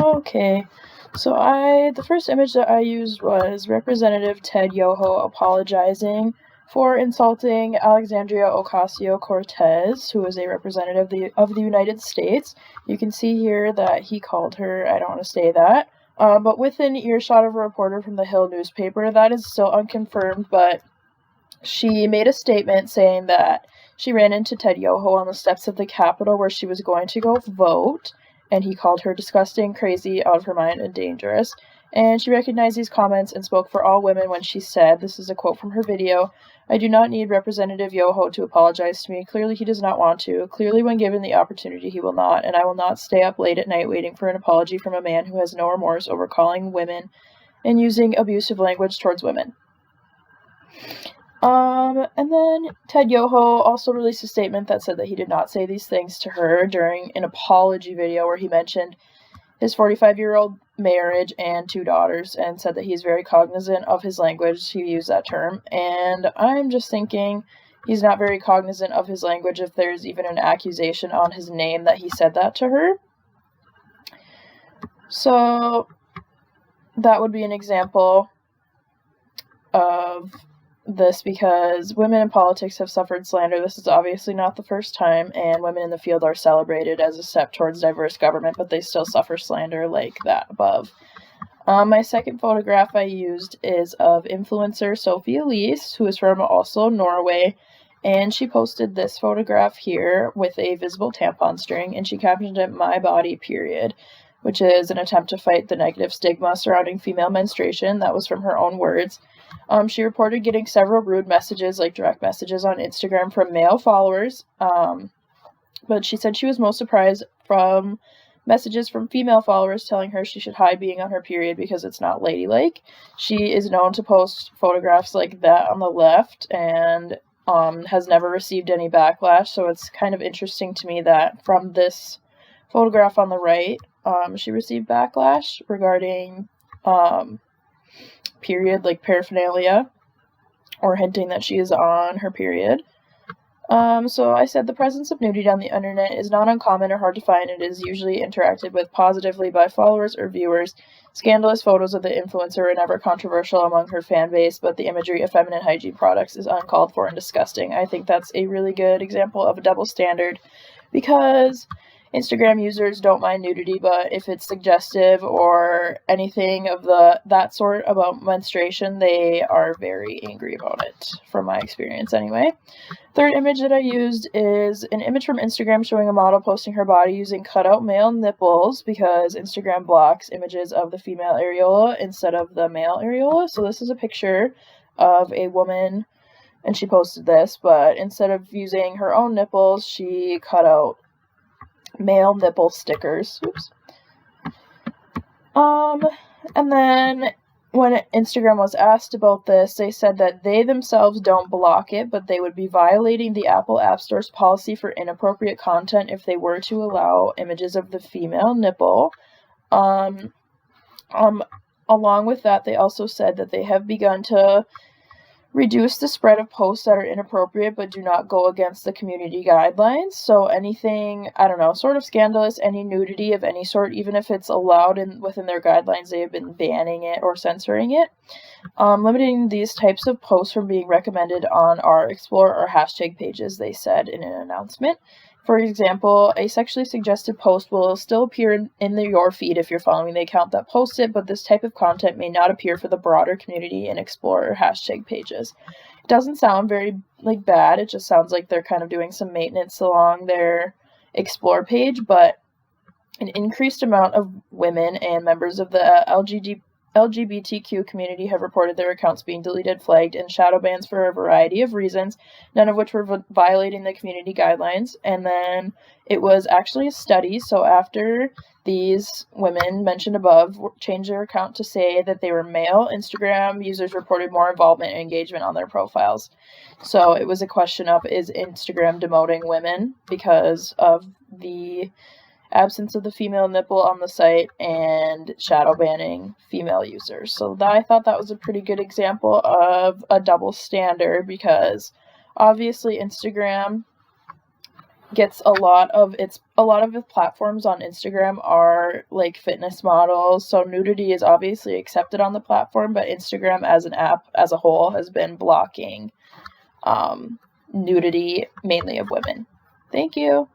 Okay, so the first image that I used was Representative Ted Yoho apologizing for insulting Alexandria Ocasio-Cortez, who is a representative of the United States. You can see here that he called her, I don't want to say that, but within earshot of a reporter from the Hill newspaper. That is still unconfirmed, but she made a statement saying that she ran into Ted Yoho on the steps of the Capitol where she was going to go vote, and he called her disgusting, crazy, out of her mind, and dangerous. And she recognized these comments and spoke for all women when she said, this is a quote from her video, "I do not need Representative Yoho to apologize to me. Clearly he does not want to. Clearly when given the opportunity he will not, and I will not stay up late at night waiting for an apology from a man who has no remorse over calling women and using abusive language towards women." And then Ted Yoho also released a statement that said that he did not say these things to her during an apology video where he mentioned his 45-year-old marriage and 2 daughters and said that he's very cognizant of his language. He used that term. And I'm just thinking he's not very cognizant of his language if there's even an accusation on his name that he said that to her. So that would be an example of this, because women in politics have suffered slander. This is obviously not the first time, and women in the field are celebrated as a step towards diverse government, but they still suffer slander like that above. My second photograph I used is of influencer Sophie Elise, who is from also Norway, and she posted this photograph here with a visible tampon string, and she captioned it, "My body, period," which is an attempt to fight the negative stigma surrounding female menstruation. That was from her own words. She reported getting several rude messages, like direct messages on Instagram from male followers, but she said she was most surprised from messages from female followers telling her she should hide being on her period because it's not ladylike. She is known to post photographs like that on the left and has never received any backlash, so it's kind of interesting to me that from this photograph on the right, she received backlash regarding period, like paraphernalia, or hinting that she is on her period. So I said the presence of nudity on the internet is not uncommon or hard to find. It is usually interacted with positively by followers or viewers. Scandalous photos of the influencer are never controversial among her fan base, but the imagery of feminine hygiene products is uncalled for and disgusting. I think that's a really good example of a double standard, because Instagram users don't mind nudity, but if it's suggestive or anything of that sort about menstruation, they are very angry about it, from my experience anyway. Third image that I used is an image from Instagram showing a model posting her body using cutout male nipples, because Instagram blocks images of the female areola instead of the male areola. So this is a picture of a woman, and she posted this, but instead of using her own nipples, she cut out male nipple stickers. Oops. And then when Instagram was asked about this, they said that they themselves don't block it, but they would be violating the Apple App Store's policy for inappropriate content if they were to allow images of the female nipple. Along with that, they also said that they have begun to reduce the spread of posts that are inappropriate but do not go against the community guidelines. So anything, sort of scandalous, any nudity of any sort, even if it's allowed within their guidelines, they have been banning it or censoring it. Limiting these types of posts from being recommended on our Explore or hashtag pages, they said in an announcement. For example, a sexually suggested post will still appear in your feed if you're following the account that posts it, but this type of content may not appear for the broader community in Explore or hashtag pages. It doesn't sound very bad. It just sounds like they're kind of doing some maintenance along their Explore page, but an increased amount of women and members of the LGBTQ community have reported their accounts being deleted, flagged, and shadow bans for a variety of reasons, none of which were violating the community guidelines. And then it was actually a study, so after these women mentioned above changed their account to say that they were male, Instagram users reported more involvement and engagement on their profiles. So it was a question of, is Instagram demoting women because of the absence of the female nipple on the site and shadow banning female users? So I thought that was a pretty good example of a double standard, because obviously Instagram gets a lot of the platforms on Instagram are like fitness models, so nudity is obviously accepted on the platform, but Instagram as an app as a whole has been blocking nudity, mainly of women. Thank you.